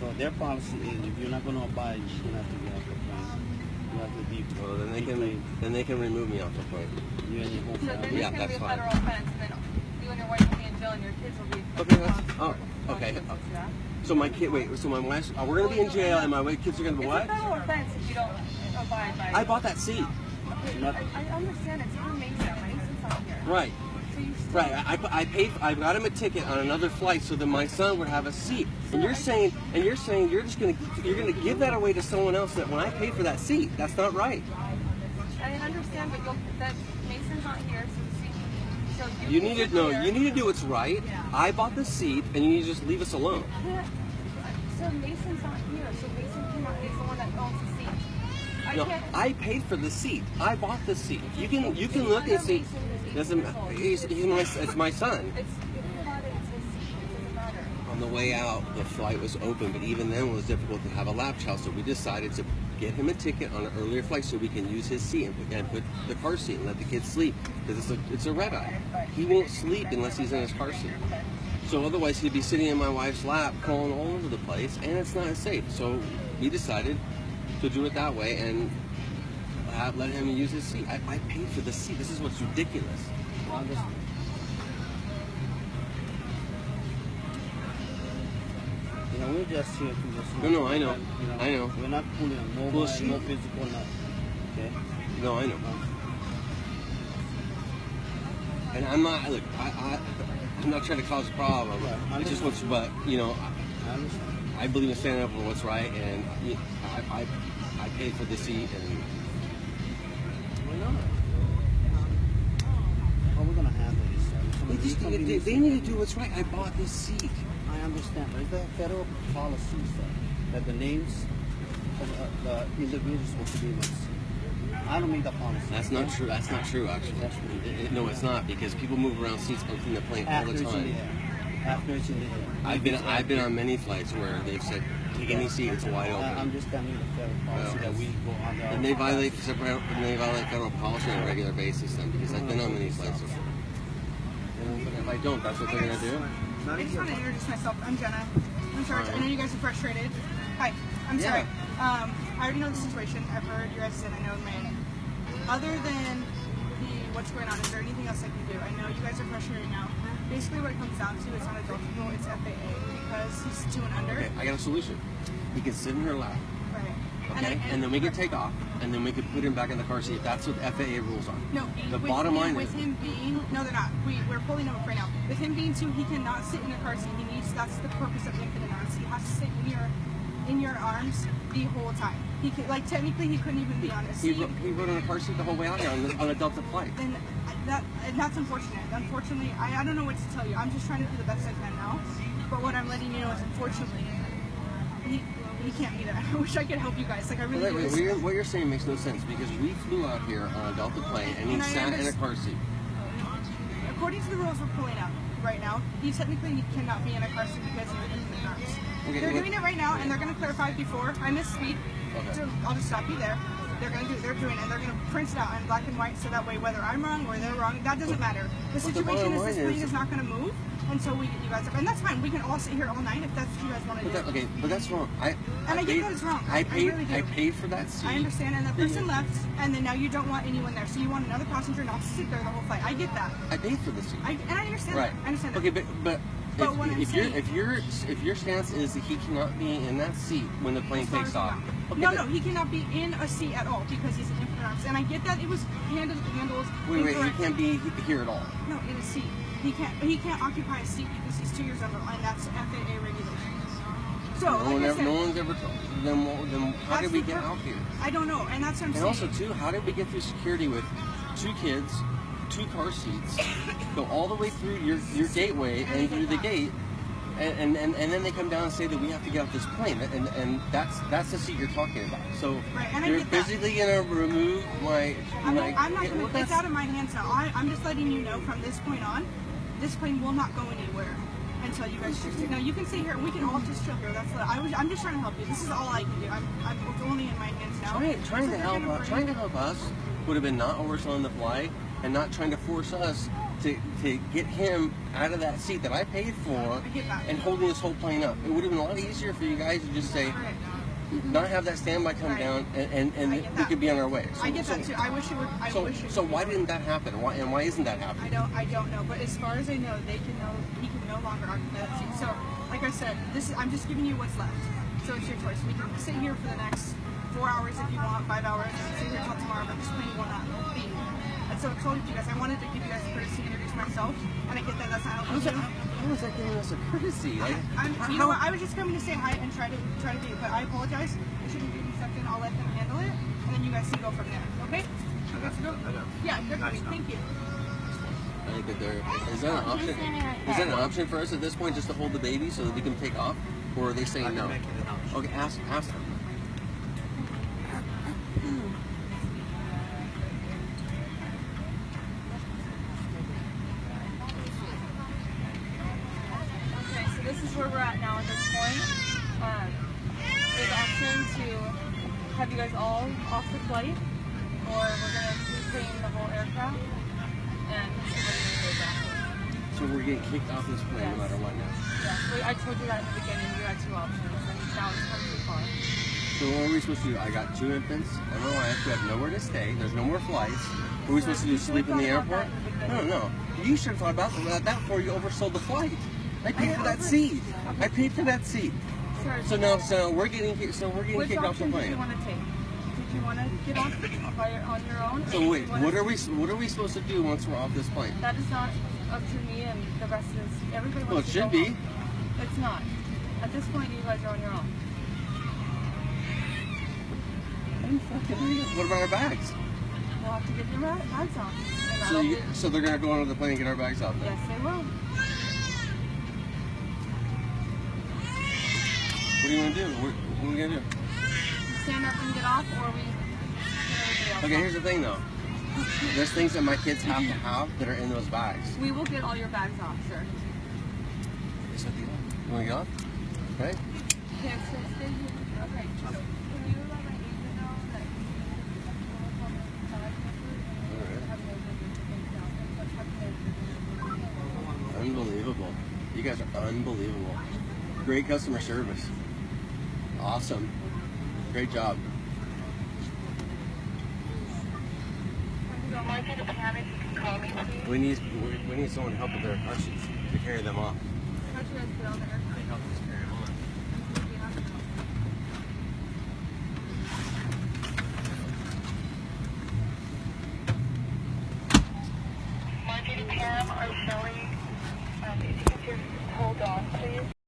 So their policy is if you're not going to abide, you have to get off the plane. You have to deep. Well, then they can remove me off the plane. You and your whole So then family. there's going to be a federal offense, and then you and your wife will be in jail, and your kids will be. Okay. So my kid, wait. So my wife, we're going to be in jail, and my kids are going to be what? It's a federal offense if you don't abide by it. I bought that seat. Okay, I understand it's on Mason. Mason's not here. Right. So you still, Right. I got him a ticket on another flight so that my son would have a seat. And you're saying you're just gonna give that away to someone else that when I pay for that seat, that's not right. I understand, but that Mason's not here, so the seat. So You need to do what's right. I bought the seat, and you need to just leave us alone. Yeah. So Mason's not here, so Mason cannot be the one that owns the seat. No, I paid for the seat. I bought the seat. You can look and see. It's my son. On the way out, the flight was open, but even then it was difficult to have a lap child, so we decided to get him a ticket on an earlier flight so we can use his seat and put the car seat and let the kids sleep, because it's a red eye. He won't sleep unless he's in his car seat. So otherwise he'd be sitting in my wife's lap crawling all over the place, and it's not safe. So we decided to do it that way and let him use his seat. I paid for the seat. This is what's ridiculous. You know, we're just here to just. No, I know. I know. We're not pulling on nobody, no physical, nothing. Okay? No, I know. And I'm not. Look, I'm not trying to cause a problem. Yeah, It's just what's. But you know, I understand. I believe in standing up for what's right, and I paid for the seat, and Why not? How are we gonna handle this? they need to do what's right. I bought this seat. I understand, but it's the federal policy, sir, that the names of the individuals are supposed to be in the seat. I don't make the policy. That's not true. That's not true, actually. That's true. No, it's not, because people move around seats from the plane all the time. After it's in the air. I've been on many flights where they've said take any seat, it's wide open. I'm just telling you the federal policy that we go on the. And they violate federal policy on a regular basis, then, because I've been on many flights. But if I don't, that's what they're gonna do. I just want to introduce myself. I'm Jenna. I'm George. I know you guys are frustrated. Hi. I'm sorry. I already know the situation. I've heard your guys' and I know the man. Other than what's going on, is there anything else I can do? I know you guys are frustrated now. Basically, what it comes down to is not adult rule, it's FAA, because he's 2 and under. Okay, I got a solution. He can sit in her lap. Right. Okay, and then we can take off, and then we can put him back in the car seat. That's what FAA rules are. No, the bottom line with is him being they're not. We're pulling him up right now. With him being 2, he cannot sit in a car seat. That's the purpose of infant arms. He has to sit in your arms the whole time. He could, technically he couldn't even be on a seat. He rode in a car seat the whole way out here on a Delta flight. And that's unfortunate. Unfortunately, I don't know what to tell you. I'm just trying to do the best I can now. But what I'm letting you know is, unfortunately, he can't be there. I wish I could help you guys. I really do. What you're saying makes no sense, because we flew out here on a Delta plane and he sat in a car seat. According to the rules we're pulling out right now, he cannot be in a car seat because of infant arms. Okay, they're doing it right now, and they're going to clarify before I misspeak. Okay. So I'll just stop you there. They're going to do. They're doing it, and they're going to print it out in black and white, so that way, whether I'm wrong or they're wrong, that doesn't matter. The situation is this plane is not going to move until we get you guys up, and that's fine. We can all sit here all night if that's what you guys want to do. Okay, but that's wrong. I get that it's wrong. I really do. I paid for that seat. I understand, and the person left, and then now you don't want anyone there, so you want another passenger not to sit there the whole flight. I get that. I paid for the seat. I understand right. that. I understand okay, that. but if your stance is that he cannot be in that seat when the plane takes off. Okay, no, he cannot be in a seat at all because he's an infant arms. And I get that it was handled. Wait, he can't be here at all. No, in a seat. He can't occupy a seat because he's 2 years old, and that's FAA regulations. So no one's ever told. Then how did we get out here? I don't know, and that's what I'm saying. And also too, how did we get through security with 2 kids, 2 car seats, go all the way through your gateway and through the gate, and then they come down and say that we have to get off this plane, and that's the seat you're talking about. So you're physically gonna remove my. I'm not gonna. It's out of my hands now. I'm just letting you know from this point on, this plane will not go anywhere until you guys choose to. Now you can sit here and we can all just chill here. I'm just trying to help you. This is all I can do. I'm only in my hands now. Trying to help us would have been not overselling the flight and not trying to force us to get him out of that seat that I paid for and holding this whole plane up. It would have been a lot easier for you guys to just say, not have that standby come down, and we could be on our way. So, I get that too. I wish it would. So why didn't that happen? Why isn't that happening? I don't know. But as far as I know, he can no longer occupy that seat. So, like I said, I'm just giving you what's left. So it's your choice. We can sit here for the next 4 hours if you want, 5 hours. Sit here till tomorrow, but this plane will not leave. And so I told you guys, I wanted to give you guys a courtesy, introduce myself, and I get that that's not helping you. How was that giving us a courtesy? Like, you know what? I was just coming to say hi and try to do, but I apologize. I shouldn't be accepted. I'll let them handle it, and then you guys can go from there. Okay? You guys go? Yeah, they're coming. Thank you. I think that is that an option? Is that an option for us at this point, just to hold the baby so that we can take off, or are they saying no? Okay, ask them. This is where we're at now at this point. There's an option to have you guys all off the flight, or we're going to retain the whole aircraft and go back. So we're getting kicked off this plane no matter what now? Yes, I told you that in the beginning. You had 2 options, and now it's come too far. So what are we supposed to do? I got 2 infants and my wife who have nowhere to stay. There's no more flights. What are we supposed to do? Sleep in the airport? No. You should have thought about that before you oversold the flight. I paid for that seat. I paid for that seat. So we're getting kicked off the plane. Which option did you want to take? Did you want to get off on your own? So wait, what are we supposed to do once we're off this plane? That is not up to me, and the rest is everybody. Well, it should be. It's not. At this point, you guys are on your own. What about our bags? We'll have to get your bags off. So they're gonna go onto the plane and get our bags off. Yes, they will. What do you want to do? What are we gonna do? Stand up and get off, or we get everybody else Okay, off. here's the thing though. There's things that my kids have to have that are in those bags. We will get all your bags off, sir. You want to get off? Okay. Okay, so stay here. Okay. Can you let my agent know that Unbelievable. You guys are unbelievable. Great customer service. Awesome. Great job. We need someone to help with their car seats to carry them off. how'd you guys get on the airplane? They help us carry them on. Margie and Pam are showing, if you could just hold on, please.